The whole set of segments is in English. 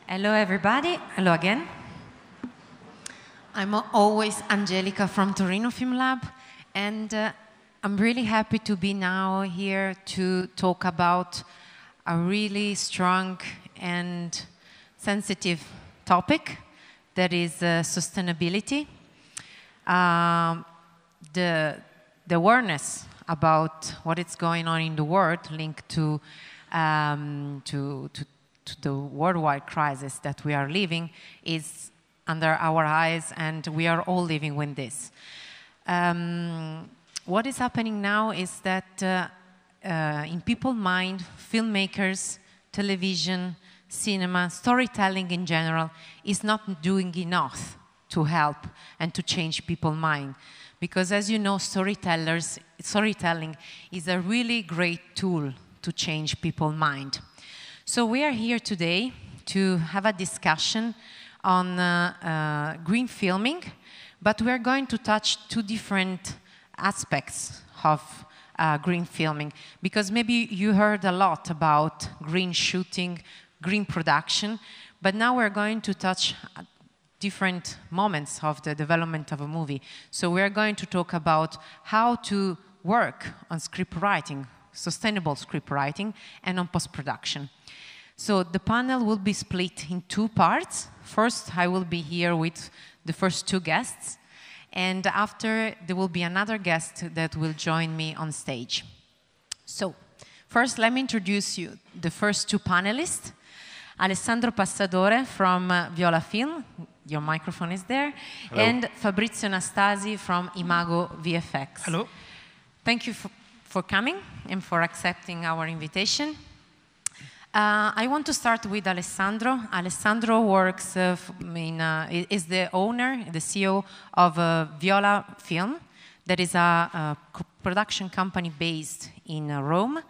Hello, everybody. Hello again. I'm always Angelica from Torino Film Lab, and I'm really happy to be now here to talk about a really strong and sensitive topic that is sustainability. The awareness about what is going on in the world linked to the worldwide crisis that we are living is under our eyes, and we are all living with this. What is happening now is that in people's mind, filmmakers, television, cinema, storytelling in general is not doing enough to help and to change people's mind. Because as you know, storytelling is a really great tool to change people's mind. So we are here today to have a discussion on green filming, but we are going to touch two different aspects of green filming, because maybe you heard a lot about green shooting, green production, but now we're going to touch different moments of the development of a movie. So we're going to talk about how to work on script writing, sustainable script writing, and on post-production. So the panel will be split in two parts. First, I will be here with the first two guests, and after there will be another guest that will join me on stage. So first, let me introduce you the first two panelists. Alessandro Passadore from Viola Film, your microphone is there, hello. And Fabrizio Nastasi from Imago VFX. Hello. Thank you for coming and for accepting our invitation. I want to start with Alessandro. Alessandro works is the owner, the CEO of Viola Film. That is a production company based in Rome,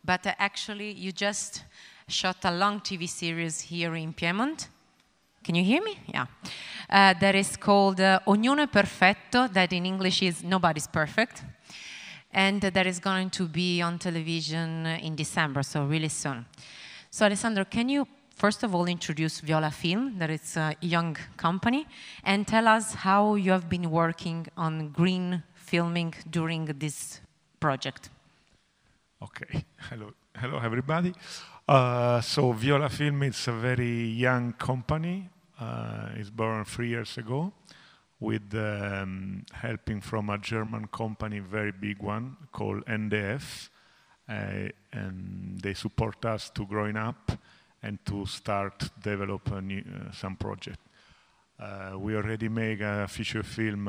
but actually you just shot a long TV series here in Piedmont. Can you hear me? Yeah. That is called Ognuno è Perfetto, that in English is Nobody's Perfect. And that is going to be on television in December, so really soon. So Alessandro, can you first of all introduce Viola Film, that is a young company, and tell us how you have been working on green filming during this project? Okay. Hello everybody. So Viola Film is a very young company. It's born 3 years ago with helping from a German company, very big one, called NDF. And they support us to growing up and to start develop some project. We already made a feature film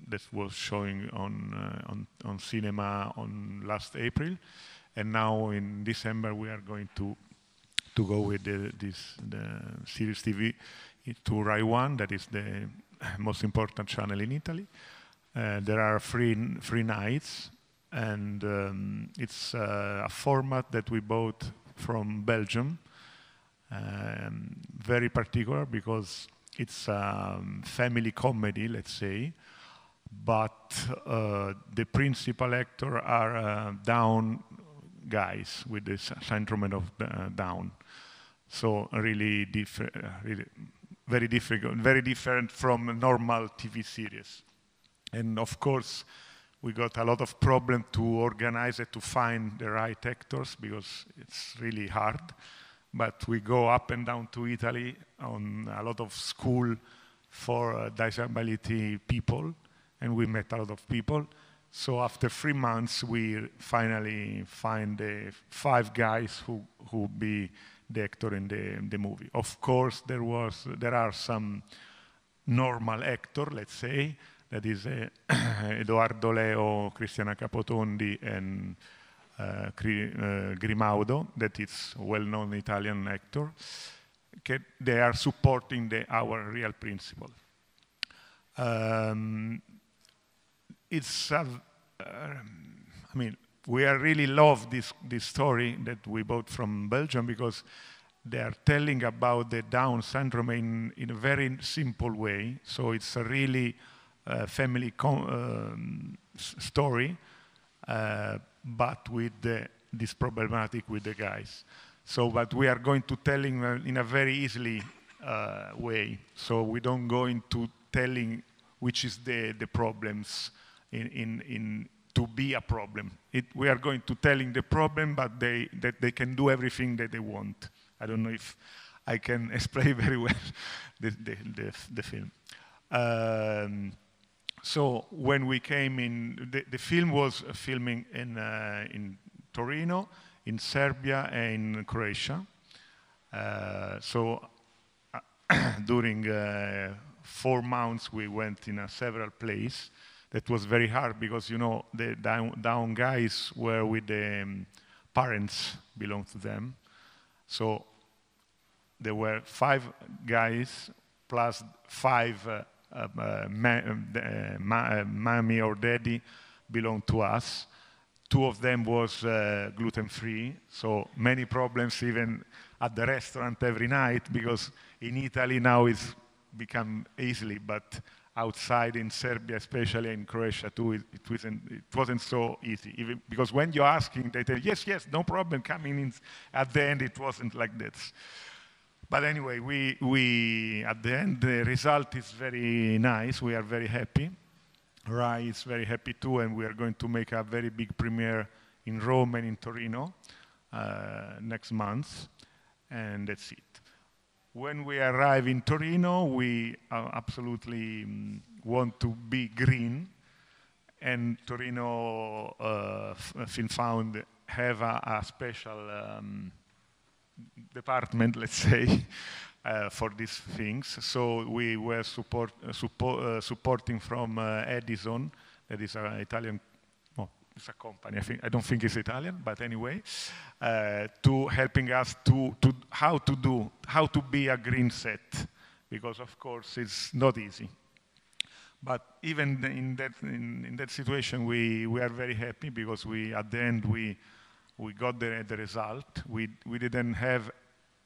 that was showing on cinema on last April, and now in December we are going to go with the series TV to Rai 1, that is the most important channel in Italy. There are three nights. And it's a format that we bought from Belgium, very particular because it's a family comedy, let's say, but the principal actor are Down guys with the syndrome of Down. So really very different from normal TV series. And of course, we got a lot of problem to organize it, to find the right actors, because it's really hard. But we go up and down to Italy on a lot of school for disability people, and we met a lot of people. So after 3 months, we finally find the 5 guys who be the actor in the movie. Of course, there are some normal actor, let's say, that is Edoardo Leo, Cristiana Capotondi, and Grimaudo, that is well-known Italian actor. They are supporting our real principle. We really love this story that we bought from Belgium, because they are telling about the Down syndrome in a very simple way. So it's a really family story, but with this problematic with the guys. So, but we are going to telling in a very easily way. So we don't go into telling which is the problems in to be a problem. We are going to telling the problem, but that they can do everything that they want. I don't know if I can explain very well the film. So when we came in, the film was filming in Torino, in Serbia, and in Croatia. So during 4 months, we went in several places. That was very hard because, you know, the down guys were with the parents belong to them. So there were 5 guys plus 5 mommy or daddy belonged to us. 2 of them was gluten-free, so many problems even at the restaurant every night, because in Italy now it's become easily, but outside in Serbia, especially in Croatia too, it wasn't so easy. Even because when you're asking, they tell yes, no problem, coming in. At the end, it wasn't like this. But anyway, we at the end, the result is very nice. We are very happy. Rai is very happy too, and we are going to make a very big premiere in Rome and in Torino next month, and that's it. When we arrive in Torino, we absolutely want to be green, and Torino Film Fund have a special department, let's say, for these things. So we were supporting from Edison, that is an Italian, well, it's a company. I don't think it's Italian, but anyway, to helping us to how to be a green set, because of course it's not easy. But even in that situation, we are very happy because at the end we got the result. We didn't have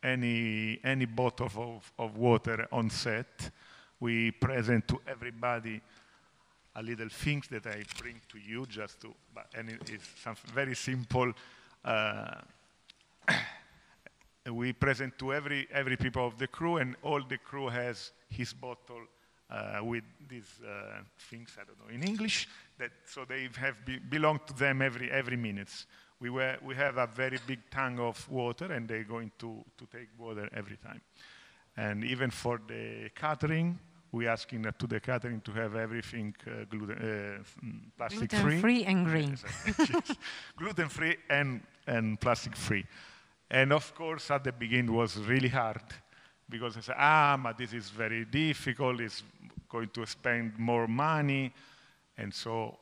any bottle of water on set. We present to everybody a little things that I bring to you and it's something very simple. We present to every people of the crew, and all the crew has his bottle with these things, I don't know in English, so they belong to them every minute. We have a very big tank of water, and they're going to take water every time. And even for the catering, we're asking to the catering to have everything plastic-free. Gluten-free and green. Yes. Gluten-free and plastic-free. And of course, at the beginning, it was really hard, because I said, but this is very difficult, it's going to spend more money. And so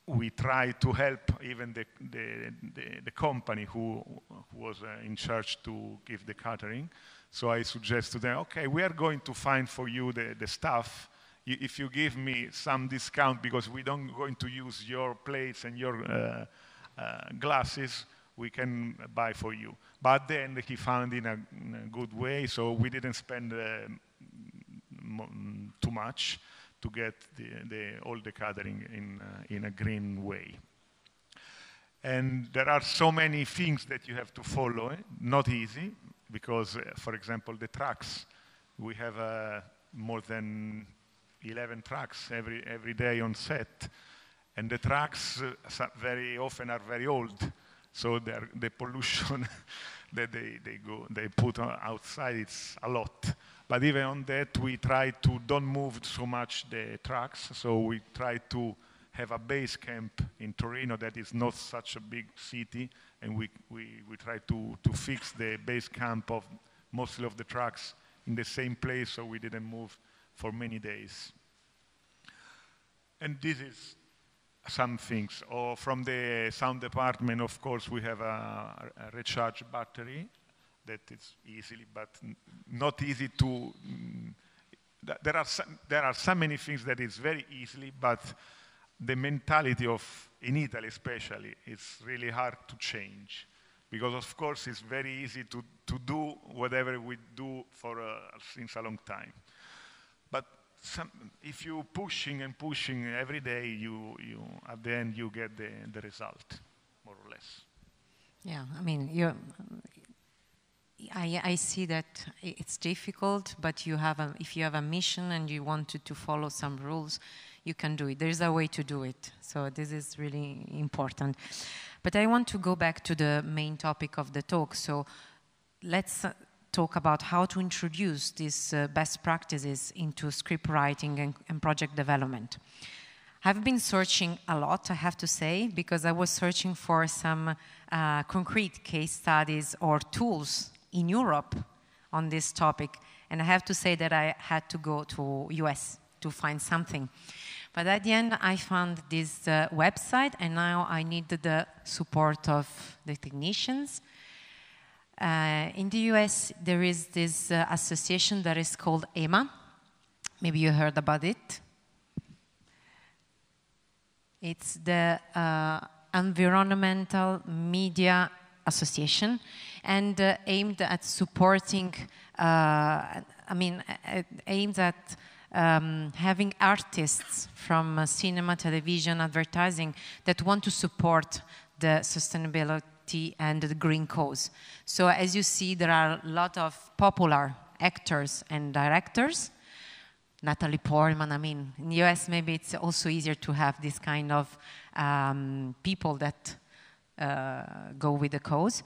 we try to help even the company who was in charge to give the catering. So I suggest to them, okay, we are going to find for you the stuff. If you give me some discount, because we don't going to use your plates and your glasses, we can buy for you. But then he found in a good way, so we didn't spend too much to get all the catering in a green way. And there are so many things that you have to follow, not easy, because, for example, the trucks, we have more than 11 trucks every day on set, and the trucks very often are very old, so the pollution that they put outside, it's a lot. But even on that, we try to don't move so much the trucks, so we try to have a base camp in Torino that is not such a big city, and we try to fix the base camp of mostly of the trucks in the same place, so we didn't move for many days. And this is some things. Or from the sound department, of course, we have a recharge battery that is easily, but not easy to. There are so many things that is very easily, but the mentality in Italy especially, it's really hard to change, because of course it's very easy to do whatever we do since a long time. But if you pushing and pushing every day, you at the end you get the result, more or less. Yeah, I mean, I see that it's difficult, but if you have a mission and you want to follow some rules, you can do it. There's a way to do it. So this is really important. But I want to go back to the main topic of the talk. So let's talk about how to introduce these best practices into script writing and project development. I've been searching a lot, I have to say, because I was searching for some concrete case studies or tools in Europe on this topic. And I have to say that I had to go to US to find something. But at the end, I found this website, and now I need the support of the technicians. In the US, there is this association that is called EMA. Maybe you heard about it. It's the Environmental Media Association, and aimed at supporting, aimed at having artists from cinema, television, advertising that want to support the sustainability and the green cause. So as you see, there are a lot of popular actors and directors. Natalie Portman, in the US maybe it's also easier to have this kind of people that go with the cause.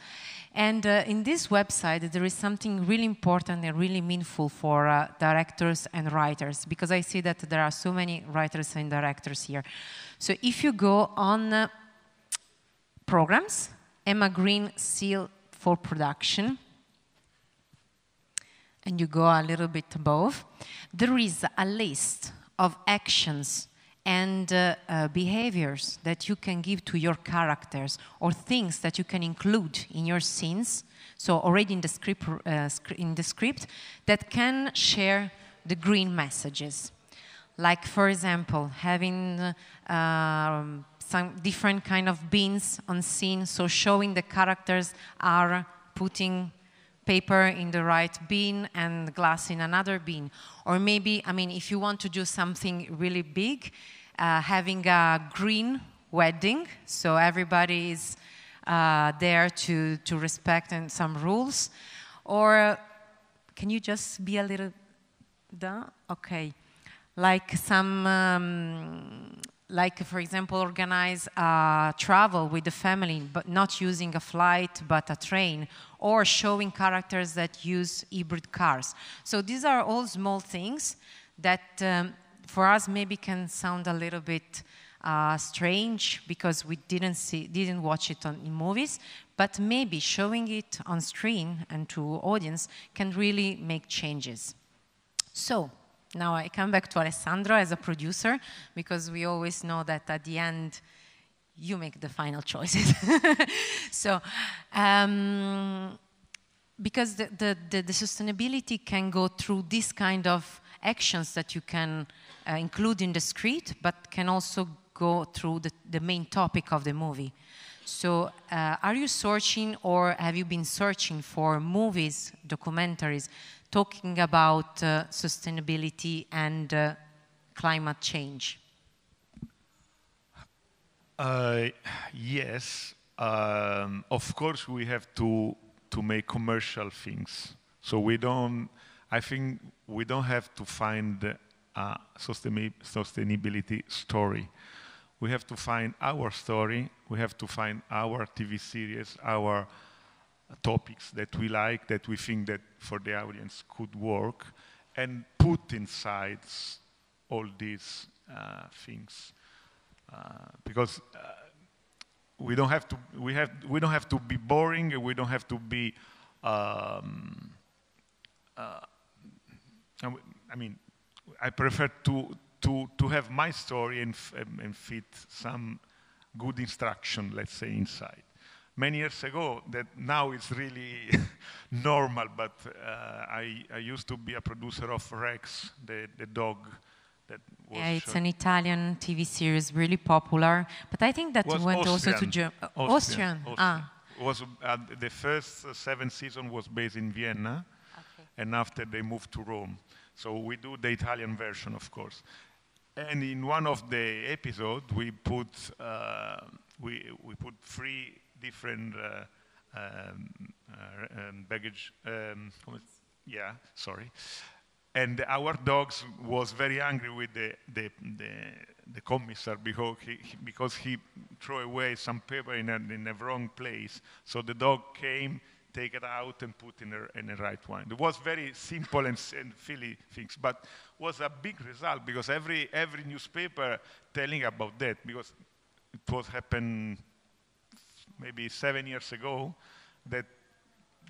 And in this website, there is something really important and really meaningful for directors and writers, because I see that there are so many writers and directors here. So if you go on programs, Emma Green Seal for Production, and you go a little bit above, there is a list of actions and behaviors that you can give to your characters, or things that you can include in your scenes, so already in the script, that can share the green messages. Like, for example, having some different kind of bins on scene, so showing the characters are putting paper in the right bin and glass in another bin. Or maybe, if you want to do something really big, having a green wedding, so everybody is there to respect some rules. Or can you just be a little down? Okay. Like for example, organize travel with the family, but not using a flight, but a train, or showing characters that use hybrid cars. So these are all small things that for us maybe can sound a little bit strange, because we didn't watch it in movies, but maybe showing it on screen and to audience can really make changes. So now I come back to Alessandro as a producer, because we always know that at the end you make the final choices. So, because the sustainability can go through this kind of actions that you can include in the script, but can also go through the main topic of the movie. So are you searching, or have you been searching for movies, documentaries, talking about sustainability and climate change? Yes. Of course, we have to make commercial things. So I think we don't have to find a sustainability story. We have to find our story. We have to find our TV series, our topics that we like, that we think that for the audience could work, and put inside all these things. Because we don't have to be boring. We don't have to be. I prefer to have my story and fit some good instruction, let's say, inside. Many years ago, that now it's really normal, but I used to be a producer of Rex, the dog. That was it's an Italian TV series, really popular. But I think that went also to Germany. Austrian. Was the first 7 seasons was based in Vienna, okay. And after they moved to Rome. So we do the Italian version, of course. And in one of the episodes, we put 3 different baggage. Yeah, sorry. And our dogs was very angry with the commissar because he threw away some paper in a wrong place. So the dog came, take it out, and put in the right one. It was very simple and silly things, but was a big result because every newspaper telling about that, because it was happened maybe 7 years ago, that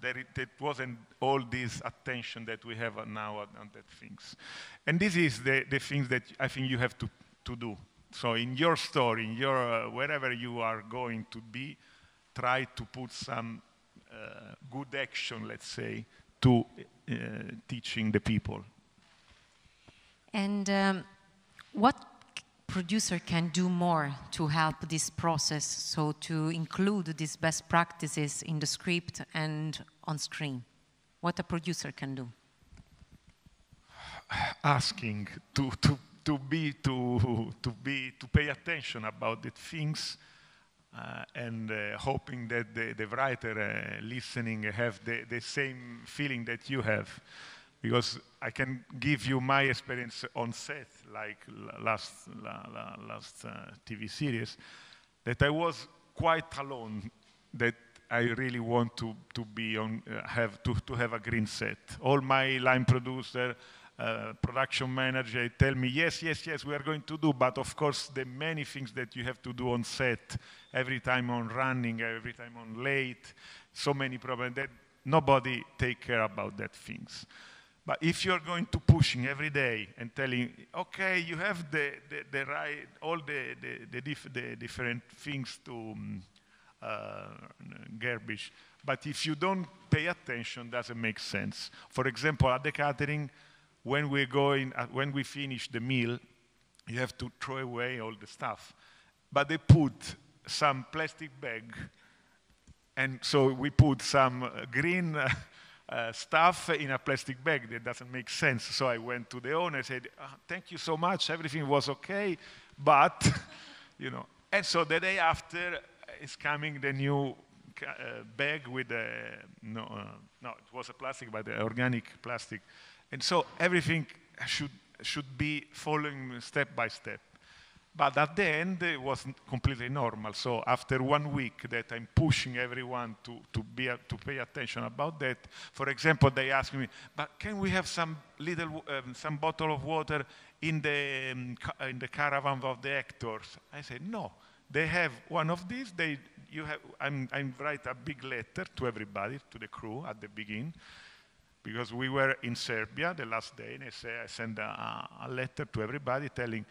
it wasn't all this attention that we have now on that things. And this is the things that I think you have to do. So in your story, in your wherever you are going to be, try to put some good action, let's say, to teaching the people. And what producer can do more to help this process, so to include these best practices in the script and on screen? What a producer can do? Asking to pay attention about the things, and hoping that the writer listening have the same feeling that you have. Because I can give you my experience on set, like last TV series, that I was quite alone, that I really want to be on, have a green set. All my line producer, production manager tell me, yes, we are going to do, but of course the many things that you have to do on set, every time on running, every time on late, so many problems that nobody take care about that things. But if you're going to pushing every day and telling, okay, you have the right, all the different things to garbage, but if you don't pay attention, doesn't make sense. For example, at the catering, when we finish the meal, you have to throw away all the stuff. But they put some plastic bag, and so we put some green stuff in a plastic bag. That doesn't make sense. So I went to the owner and said, thank you so much, everything was okay, but, you know. And so the day after is coming the new bag with no, it was a plastic, but the organic plastic. And so everything should be following step by step. But at the end, it was completely normal. So after 1 week that I'm pushing everyone to pay attention about that, for example, they asked me, but can we have some bottle of water in the caravan of the actors? I said, no. They have one of these. I write a big letter to everybody, to the crew at the beginning, because we were in Serbia the last day, and I send a letter to everybody telling,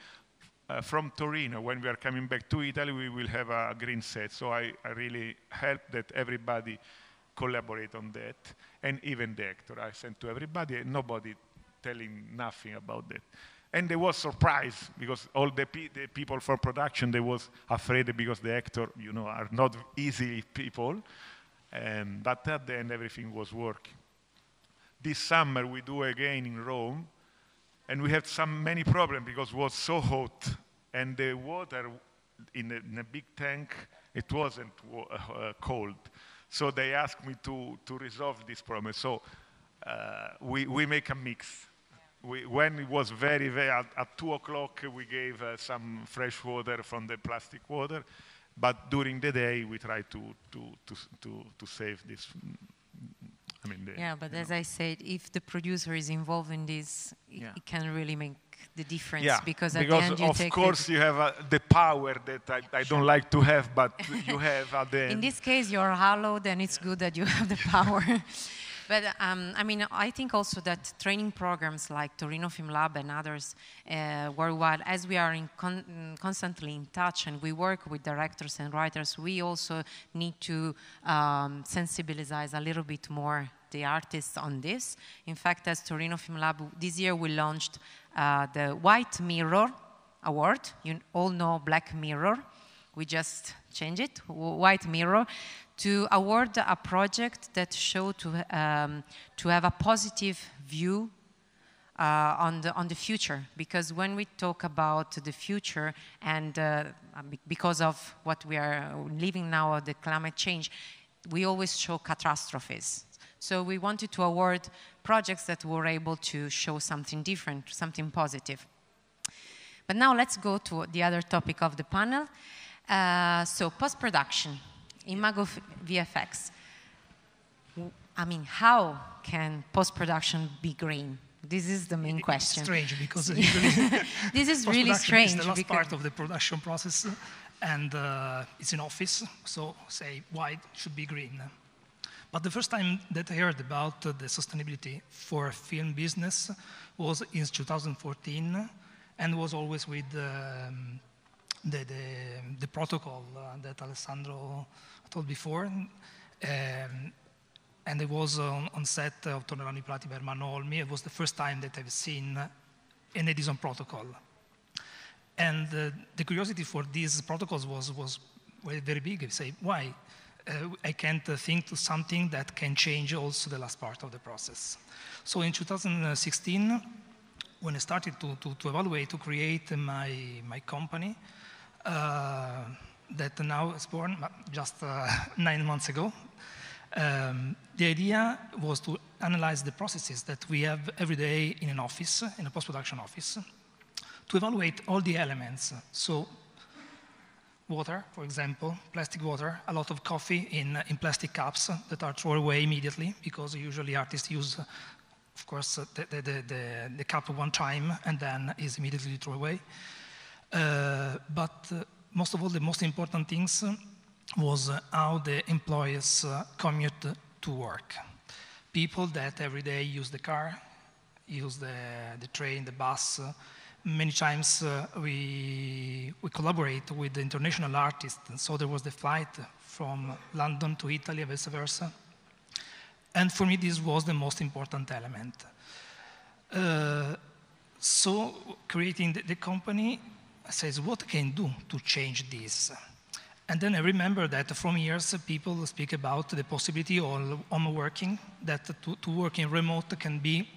from Torino, when we are coming back to Italy, we will have a green set. So I really help that everybody collaborate on that, and even the actor. I sent to everybody, and nobody telling nothing about that. And they was surprised, because all the people for production, they was afraid because the actor, you know, are not easy people. But at the end, everything was working. This summer, we do again in Rome, and we had many problems because it was so hot, and the water in a big tank, it wasn't cold. So they asked me to resolve this problem. So we make a mix. When it was very, at 2 o'clock, we gave some fresh water from the plastic water, but during the day, we try to save this. I mean, but as I said, if the producer is involved in this, it can really make the difference. Yeah, because at the end you of course you have the power that I don't like to have, but you have at the end. In this case, you're hallowed, and it's good that you have the power. But I mean, I think also that training programs like Torino Film Lab and others worldwide, as we are constantly in touch and we work with directors and writers, we also need to sensibilize a little bit more the artists on this. In fact, as Torino Film Lab, this year we launched the White Mirror Award. You all know Black Mirror. We just changed it, White Mirror, to award a project that showed to have a positive view on the future. Because when we talk about the future, and because of what we are living now, the climate change, we always show catastrophes. So we wanted to award projects that were able to show something different, something positive. But now let's go to the other topic of the panel. So post-production, Imago VFX. I mean, how can post-production be green? This is the main question. It's strange because usually this is really strange. It's the last part of the production process, and it's in office. So say why it should be green. But the first time that I heard about the sustainability for film business was in 2014, and was always with the protocol that Alessandro told before. And it was on set of Torino Prati per Mano Olmi. It was the first time that I've seen an Edison protocol. And the curiosity for these protocols was very big. I say, why? I can't think to something that can change also the last part of the process. So in 2016, when I started to evaluate, to create my company, that now is born just 9 months ago, the idea was to analyze the processes that we have every day in an office, in a post-production office, to evaluate all the elements. So water, for example, plastic water, a lot of coffee in plastic cups that are thrown away immediately, because usually artists use, of course, the cup one time and then is immediately thrown away. But most of all, the most important things was how the employees commute to work. People that every day use the car, use the train, the bus. Many times we collaborate with the international artists, and so there was the flight from London to Italy and vice versa. And for me, this was the most important element. So creating the company says, what can I do to change this? And then I remember that from years, people speak about the possibility of home working, that to work in remote can be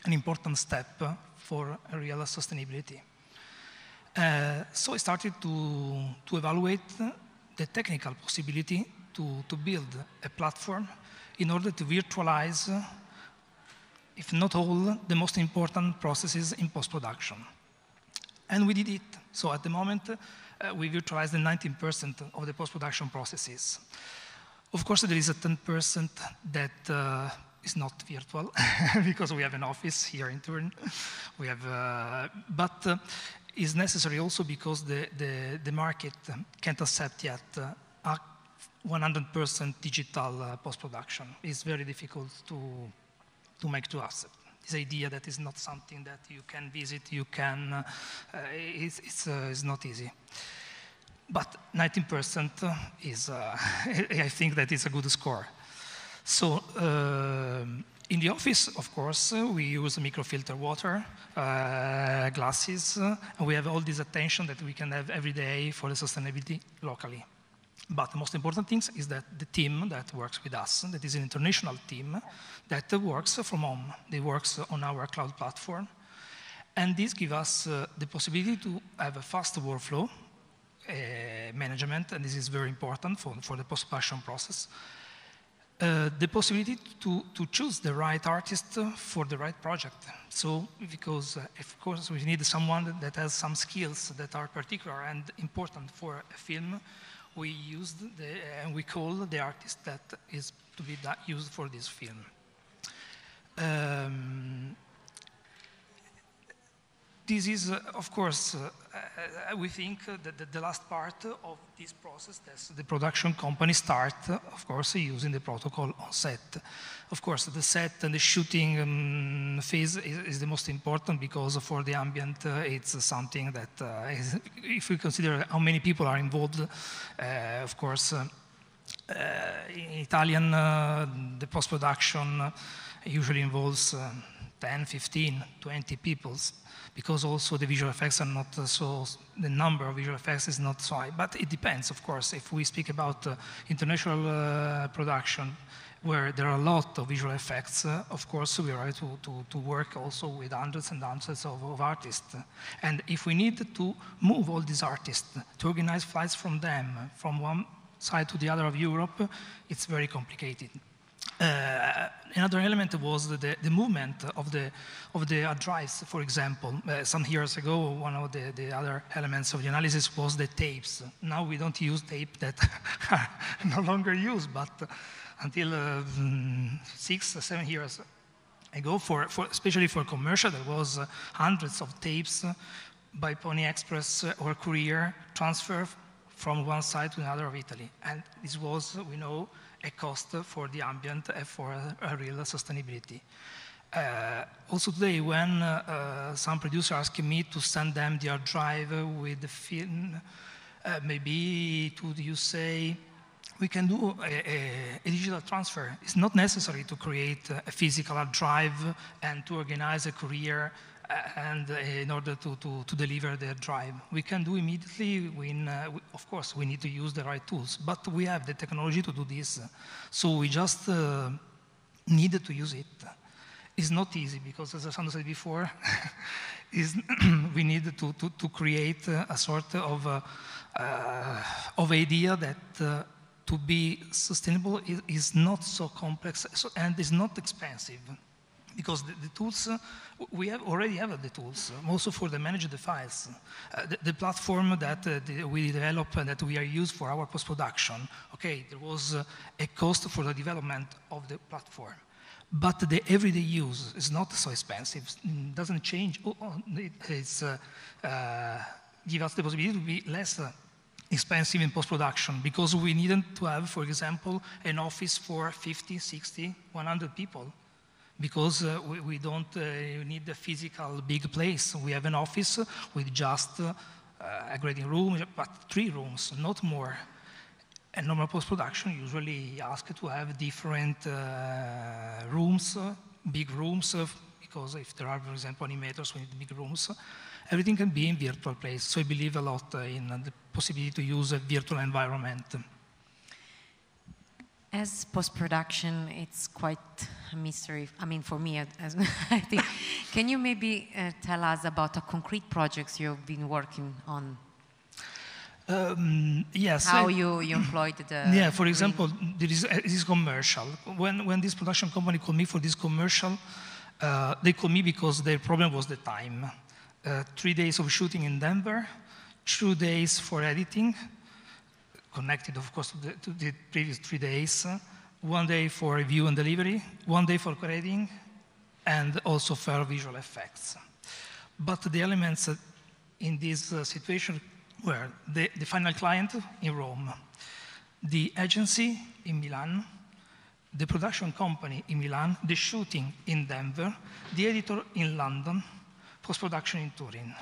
an important step for a real sustainability. So I started to evaluate the technical possibility to build a platform in order to virtualize, if not all, the most important processes in post-production. And we did it. So at the moment, we virtualize the 19% of the post-production processes. Of course, there is a 10% that is not virtual because we have an office here in Turin. We have, but is necessary also because the market can't accept yet a 100% digital post-production. It's very difficult to make to accept. This idea that is not something that you can visit, you can, it's not easy. But 19% is, I think that is a good score. So in the office, of course, we use microfilter water, glasses, and we have all this attention that we can have every day for the sustainability locally. But the most important thing is that the team that works with us, that is an international team, that works from home. They work on our cloud platform. And this gives us the possibility to have a fast workflow management, and this is very important for the post-production process. The possibility to choose the right artist for the right project. So, because of course we need someone that has some skills that are particular and important for a film, we used and we call the artist that is to be used for this film. This is, of course, we think that the last part of this process, the production company start, of course, using the protocol on set. Of course, the set and the shooting phase is the most important because for the ambient, it's something that, if we consider how many people are involved, of course, in Italian, the post-production usually involves 10, 15, 20 people, because also the visual effects are not so, the number of visual effects is not so high. But it depends, of course. If we speak about international production, where there are a lot of visual effects, of course, we are to work also with hundreds and hundreds of artists. And if we need to move all these artists, to organize flights from them, from one side to the other of Europe, it's very complicated. Another element was the movement of the hard drives, for example. Some years ago, one of the other elements of the analysis was the tapes. Now we don't use tape that are no longer used, but until 6 or 7 years ago, especially for commercial, there was hundreds of tapes by Pony Express or courier transfer from one side to another of Italy. And this was, we know, a cost for the ambient and for a real sustainability. Also today, when some producer ask me to send them their drive with the film, maybe you say, we can do a digital transfer. It's not necessary to create a physical hard drive and to organize a courier and in order to deliver the drive. We can do immediately when, of course, we need to use the right tools, but we have the technology to do this. So we just need to use it. It's not easy because, as Sandro said before, we need to create a sort of idea that to be sustainable is not so complex and is not expensive. Because the tools, we already have the tools, also for the manage the files. The platform that we develop and that we are used for our post-production, okay, there was a cost for the development of the platform. But the everyday use is not so expensive. It doesn't change. It's give us the possibility to be less expensive in post-production because we needed to have, for example, an office for 50, 60, 100 people. Because we don't need a physical big place. We have an office with just a grading room, but 3 rooms, not more. And normal post-production usually asks to have different rooms, big rooms, because if there are, for example, animators, we need big rooms. Everything can be in virtual place. So I believe a lot in the possibility to use a virtual environment. As post-production, it's quite a mystery. I mean, for me, as I think. Can you maybe tell us about the concrete projects you've been working on? Yes. How you employed the... Yeah, for example, this is commercial. When this production company called me for this commercial, they called me because their problem was the time. 3 days of shooting in Denver, 2 days for editing, connected, of course, to the previous 3 days, 1 day for review and delivery, 1 day for grading, and also for visual effects. But the elements in this situation were the final client in Rome, the agency in Milan, the production company in Milan, the shooting in Denver, the editor in London, post-production in Turin.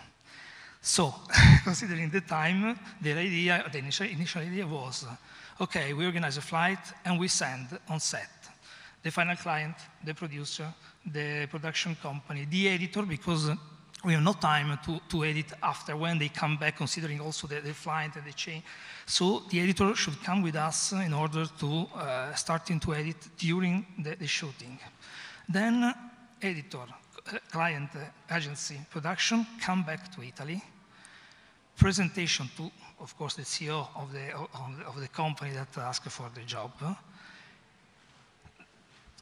So, considering the time, the initial idea was, okay, we organize a flight and we send on set the final client, the producer, the production company, the editor, because we have no time to edit after when they come back, considering also the flight and the change. So the editor should come with us in order to starting to edit during the shooting. Then editor, client, agency, production, come back to Italy. Presentation to, of course, the CEO of the company that asked for the job.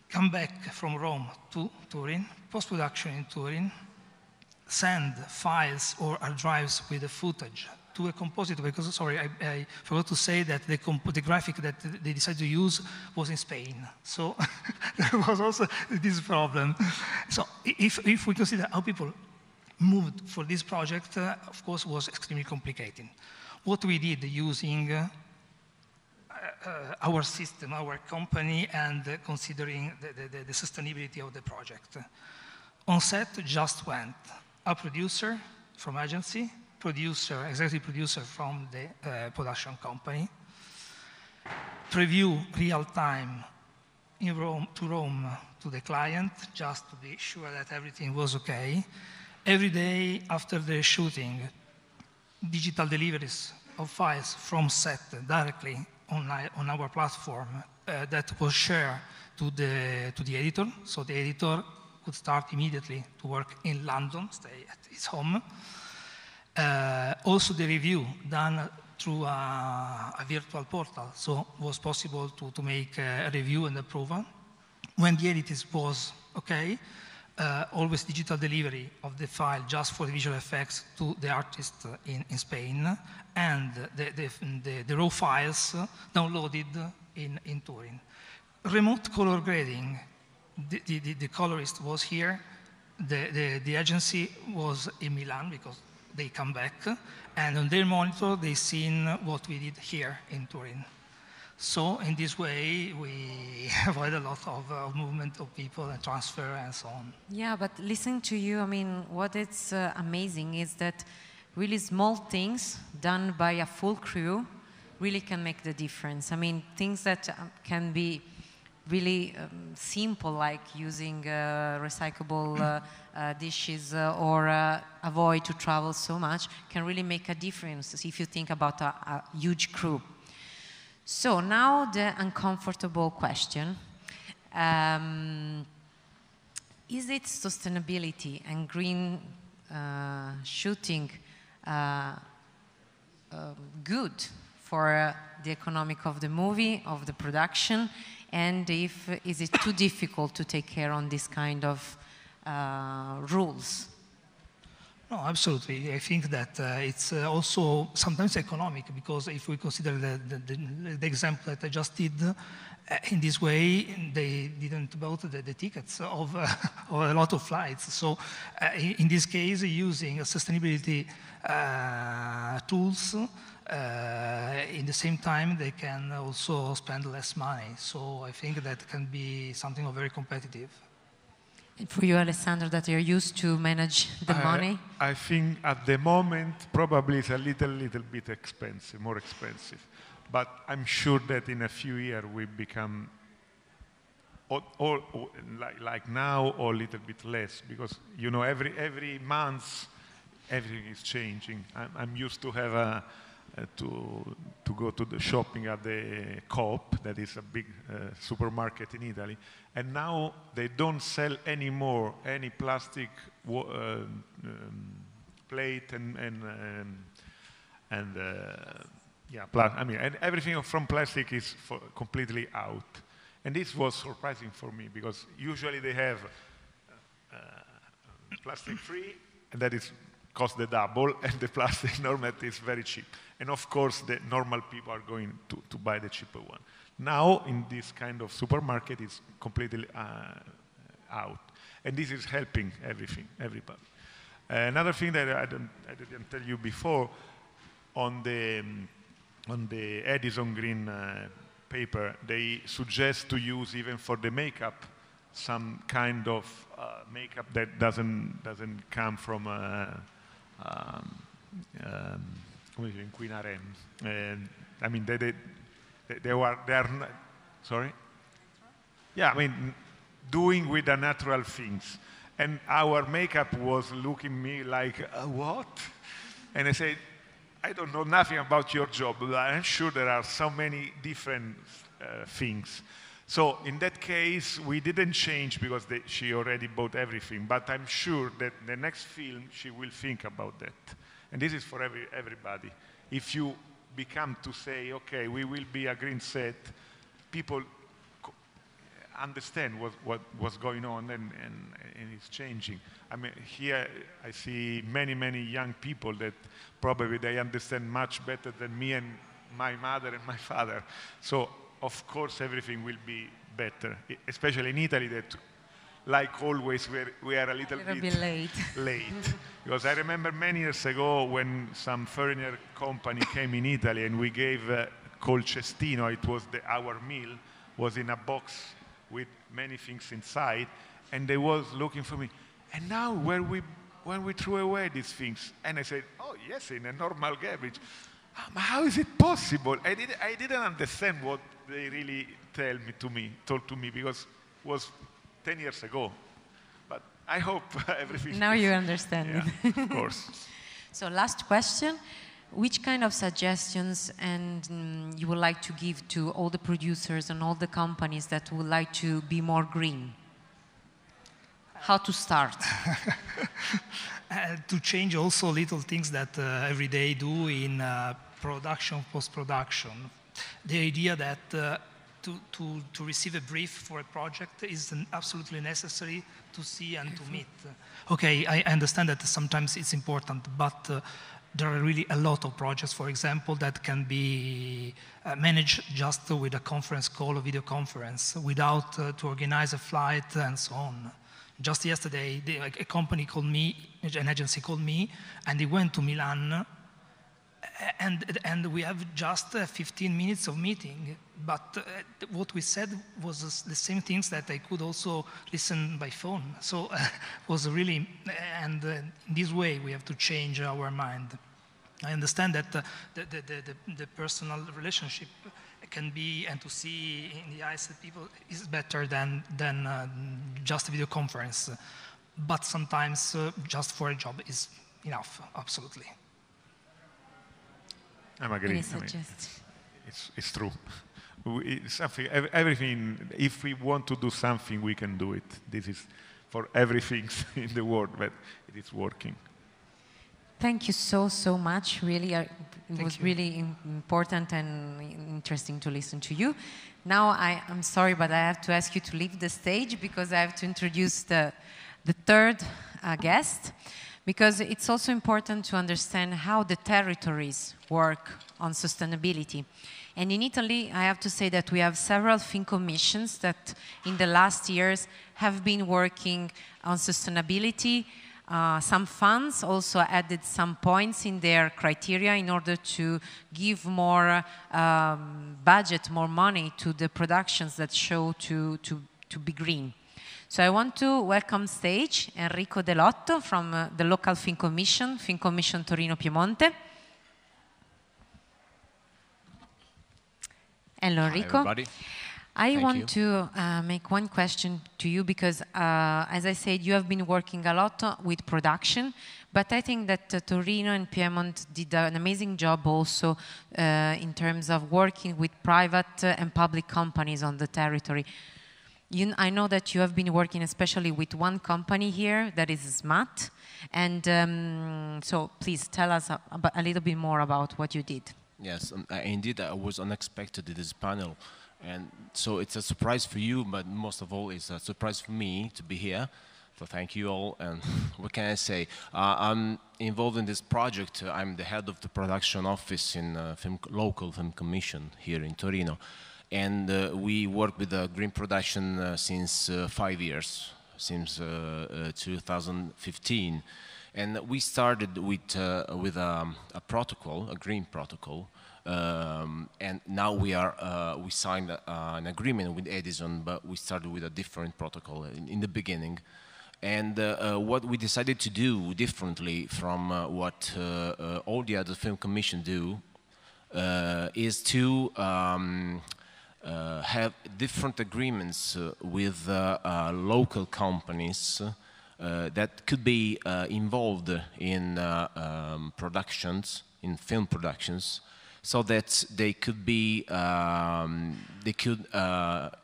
Come back from Rome to Turin, post-production in Turin, send files or hard drives with the footage to a compositor, because, sorry, I forgot to say that the graphic that they decided to use was in Spain. So there was also this problem. So if we consider how people moved for this project, of course, was extremely complicated. What we did using our system, our company, and considering the sustainability of the project. On set just went a producer from agency, executive producer from the production company, preview real time in Rome to the client, just to be sure that everything was okay. Every day after the shooting, digital deliveries of files from set directly on our platform that was shared to the editor, so the editor could start immediately to work in London, stay at his home. Also the review done through a virtual portal. So it was possible to make a review and approval. When the edit was okay, always digital delivery of the file just for the visual effects to the artist in Spain, and the raw files downloaded in Turin. Remote color grading, the colorist was here, the agency was in Milan because they come back, and on their monitor they seen what we did here in Turin. So in this way, we avoid a lot of movement of people and transfer and so on. Yeah, but listening to you, I mean, what is amazing is that really small things done by a full crew really can make the difference. I mean, things that can be really simple, like using recyclable dishes or avoid to travel so much, can really make a difference if you think about a huge crew. So now the uncomfortable question. Is it sustainability and green shooting good for the economic of the movie, of the production? And is it too difficult to take care on this kind of rules? No, absolutely. I think that it's also sometimes economic, because if we consider the example that I just did, in this way they didn't bought the tickets of a lot of flights. So in this case, using sustainability tools, in the same time they can also spend less money. So I think that can be something of very competitive. And for you, Alessandro, that you're used to manage the money? I think at the moment probably it's a little bit expensive, more expensive. But I'm sure that in a few years we become like now, or a little bit less, because you know every month everything is changing. I'm used to have to go to the shopping at the Coop, that is a big supermarket in Italy, and now they don't sell anymore any plastic plate and everything from plastic is completely out. And this was surprising for me, because usually they have plastic free, and that is cost the double, and the plastic normally is very cheap. And of course, the normal people are going to buy the cheaper one. Now, in this kind of supermarket, it's completely out. And this is helping everybody. Another thing that I didn't tell you before, on the Edison Green paper, they suggest to use, even for the makeup, some kind of makeup that doesn't come from inquinare. I mean, they are not, sorry? Yeah, I mean, doing with the natural things. And our makeup was looking at me like, what? And I said, I don't know nothing about your job, but I'm sure there are so many different things. So in that case, we didn't change because she already bought everything, but I'm sure that the next film, she will think about that. And this is for everybody. If you become to say, okay, we will be a green set, people understand what's going on and it's changing. I mean, here I see many young people that probably they understand much better than me and my mother and my father. So of course everything will be better, especially in Italy, that like always we are a little bit late. Because I remember many years ago when some foreigner company came in Italy and we gave called cestino, it was our meal, was in a box with many things inside, and they was looking for me. And now when we threw away these things, and I said, oh yes, in a normal garbage. How is it possible? I didn't understand what they really told to me, because it was 10 years ago. But I hope everything. Now you understand it. Of course. So last question. Which kind of suggestions you would like to give to all the producers and all the companies that would like to be more green? How to start? To change also little things that every day do in production, post-production. The idea that to receive a brief for a project is absolutely necessary to see and to meet. Okay, I understand that sometimes it's important, but there are really a lot of projects, for example, that can be managed just with a conference call or video conference without to organize a flight and so on. Just yesterday, a company called me, an agency called me, and they went to Milan, and we have just 15 minutes of meeting. But what we said was the same things that I could also listen by phone. So was really, and in this way we have to change our mind. I understand that the personal relationship can be, and to see in the eyes of people is better than just a video conference. But sometimes just for a job is enough, absolutely. I'm agreeing. I mean, it's true. Everything, if we want to do something, we can do it. This is for everything in the world, but it is working. Thank you so much. Really, it was really important and interesting to listen to you. Now, I'm sorry, but I have to ask you to leave the stage because I have to introduce the third guest, because it's also important to understand how the territories work on sustainability. And in Italy, I have to say that we have several film commissions that in the last years have been working on sustainability. Some funds also added some points in their criteria in order to give more budget, more money to the productions that show to be green. So I want to welcome stage Enrico Delotto from the local Film Commission Torino Piemonte. Hello, Enrico. Hi, everybody. I want to make one question to you because, as I said, you have been working a lot with production, but I think that Torino and Piedmont did an amazing job also in terms of working with private and public companies on the territory. I know that you have been working especially with one company here, that is SMAT, and so please tell us a little bit more about what you did. Yes, indeed, I was unexpected in this panel. And so it's a surprise for you, but most of all, it's a surprise for me to be here. So thank you all. And what can I say? I'm involved in this project. I'm the head of the production office in local film commission here in Torino. And we work with green production since 5 years, since 2015. And we started with a protocol, a green protocol. And now we signed an agreement with Edison, but we started with a different protocol in the beginning. And what we decided to do differently from what all the other film commissions do is to have different agreements with local companies that could be involved in productions, in film productions, so that they could be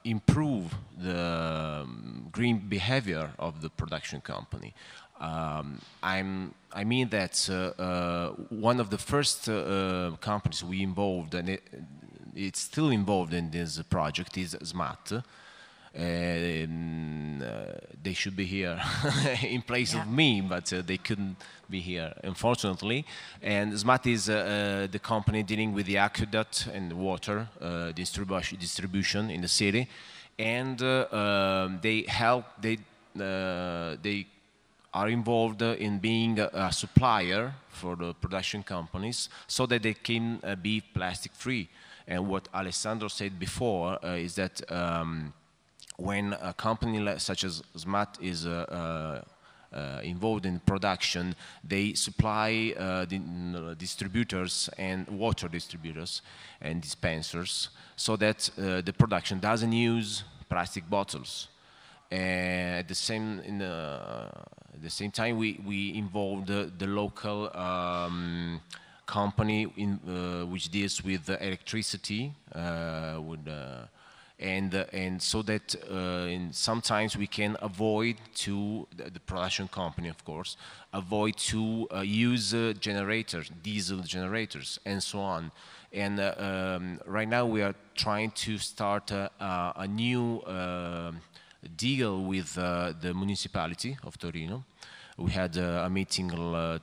improve the green behavior of the production company. I mean that one of the first companies we involved, and it's still involved in this project, is SMAT. They should be here in place of me, but they couldn't be here, unfortunately. And SMAT is the company dealing with the aqueduct and water distribution in the city, and they are involved in being a supplier for the production companies so that they can be plastic free. And what Alessandro said before is that when a company such as SMAT is involved in production, they supply the distributors and water distributors and dispensers so that the production doesn't use plastic bottles. And at the same time, we involved the local company which deals with electricity, and so that sometimes we can avoid to the production company, of course, avoid to use generators, diesel generators, and so on. And right now we are trying to start a new deal with the municipality of Torino. We had a meeting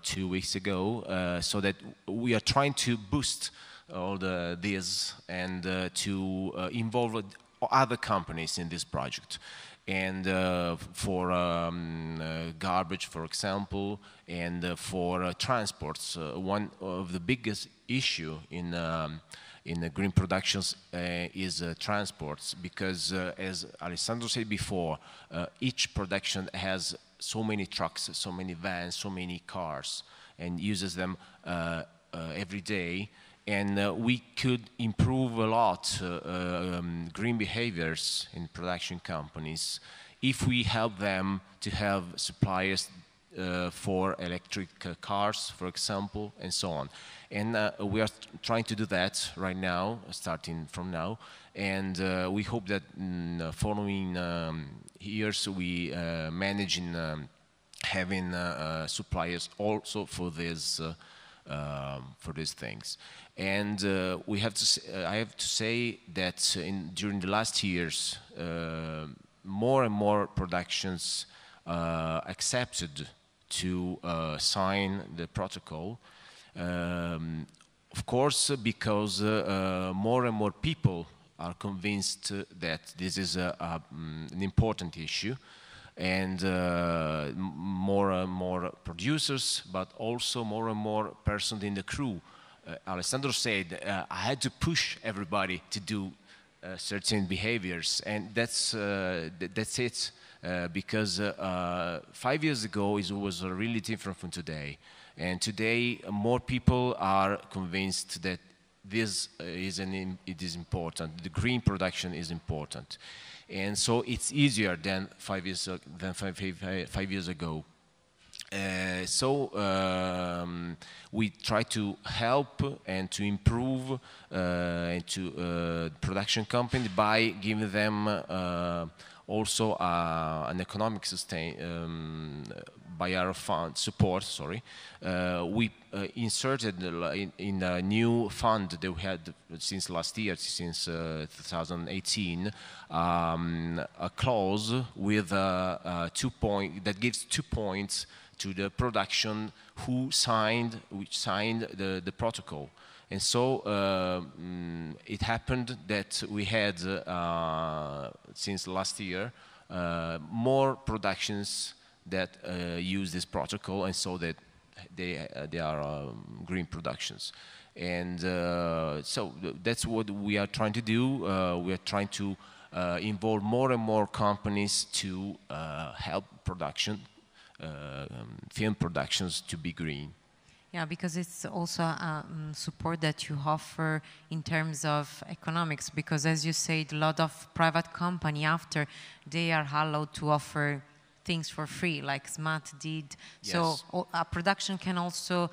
2 weeks ago, so that we are trying to boost all this and to involve other companies in this project. And for garbage, for example, and for transports, one of the biggest issue in the green productions is transports, because as Alessandro said before, each production has so many trucks, so many vans, so many cars, and uses them every day. And we could improve a lot green behaviors in production companies if we help them to have suppliers for electric cars, for example, and so on. And we are trying to do that right now, starting from now. And we hope that in the following years we manage in having suppliers also for this. For these things. And we have to I have to say that during the last years, more and more productions accepted to sign the protocol. Of course, because more and more people are convinced that this is an important issue. And more and more producers, but also more and more persons in the crew. Alessandro said, I had to push everybody to do certain behaviors, and that's it. Because 5 years ago it was really different from today, and today more people are convinced that this it is important. The green production is important. And so it's easier than 5 years ago. We try to help and to improve to production company by giving them also an economic sustain by our fund support. Sorry, we inserted in a new fund that we had since last year, since 2018, a clause with 2 points that gives 2 points to the production which signed the protocol. And so it happened that we had since last year more productions that use this protocol, and so that they are green productions. And so that's what we are trying to do. We are trying to involve more and more companies to help film productions to be green. Yeah, because it's also support that you offer in terms of economics, because as you said, a lot of private company after they are allowed to offer things for free, like SMAT did. Yes. So a production can also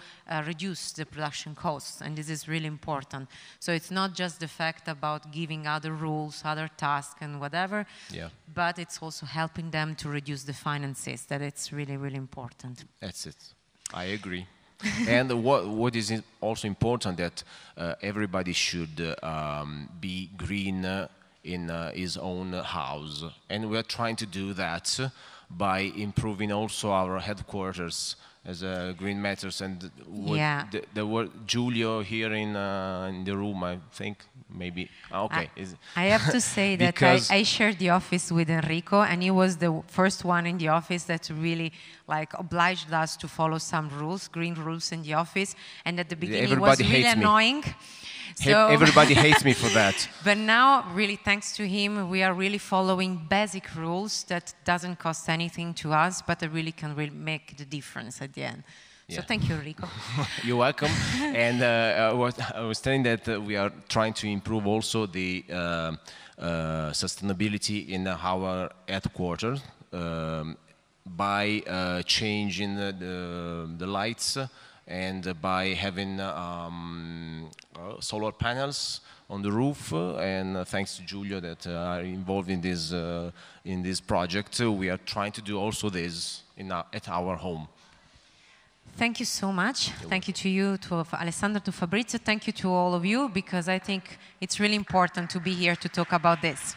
reduce the production costs, and this is really important. So it's not just the fact about giving other rules, other tasks and whatever, Yeah. but it's also helping them to reduce the finances, that it's really, really important. That's it. I agree. And what is also important, that everybody should be green in his own house. And we are trying to do that by improving also our headquarters as Green Matters. And there were Giulio here in the room, I think, maybe. Okay. I have to say that I shared the office with Enrico, and he was the first one in the office that really obliged us to follow some rules, green rules in the office. And at the beginning it was really annoying. So everybody hates me for that. But now, really, thanks to him, we are really following basic rules that doesn't cost anything to us, but it really can make the difference at the end. Yeah. So thank you, Enrico. You're welcome. And I was telling that we are trying to improve also the sustainability in our headquarters by changing the lights, and by having solar panels on the roof, and thanks to Giulio that are involved in this project, we are trying to do also this at our home. Thank you so much. Thank you to you, to Alessandro, to Fabrizio. Thank you to all of you, because I think it's really important to be here to talk about this.